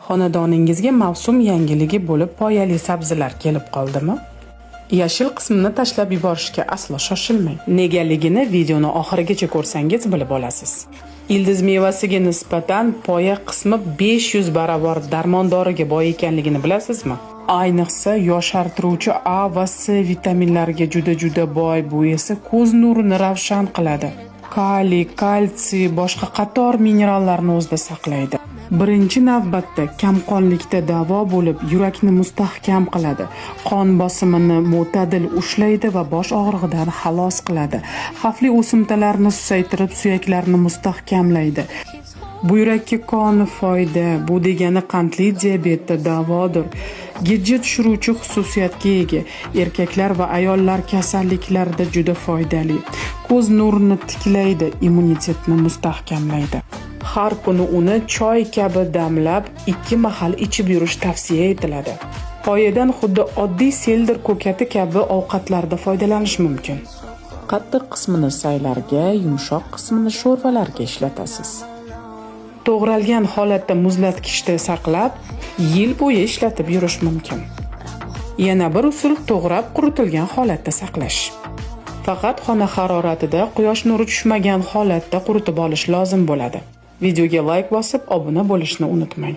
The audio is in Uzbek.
Xonadoningizga mavsum yangiligi bo'lib poyali sabzilar kelib qoldimi? Yashil qismini tashlab yuborishga aslo shoshilmang. Negaligini videoni oxirigacha ko'rsangiz bilib olasiz. Ildiz mevasiga nisbatan poya qismi 500 barobar darmondoriga boy ekanligini bilasizmi? Ayniqsa yoshartiruvchi A va C vitaminlariga juda boy, bu esa ko'z nurini ravshan qiladi. Kaliy, kalsiy, boshqa qator minerallarni o'zida saqlaydi. Birinchi navbatda kamqonlikda davo bo'lib, yurakni mustahkam qiladi, qon bosimini mo'tadil ushlaydi va bosh og'rig'idan xalos qiladi. Xavfli o'simtalarni susaytirib, suyaklarni mustahkamlaydi. Buyrakka koni foyda, bu degani qandli diabetda davodir. Gijja tushiruvchi xususiyatga ega, erkaklar va ayollar kasalliklarida juda foydali. Ko'z nurini tiklaydi, immunitetni mustahkamlaydi. Har kuni uni choy kabi damlab 2 mahal ichib yurish tavsiya etiladi. Poyadan xuddi oddiy seldir ko'kati kabi ovqatlarda foydalanish mumkin. Qattiq qismini saylarga, yumshoq qismini sho'rvalarga ishlatasiz. To'g'ralgan holatda muzlatgichda saqlab, yil bo'yi ishlatib yurish mumkin. Yana bir usul to'g'rab quritilgan holatda saqlash. Faqat xona haroratida quyosh nuri tushmagan holatda quritib olish lozim bo'ladi. Videoga like bosib, obuna bo'lishni unutmang.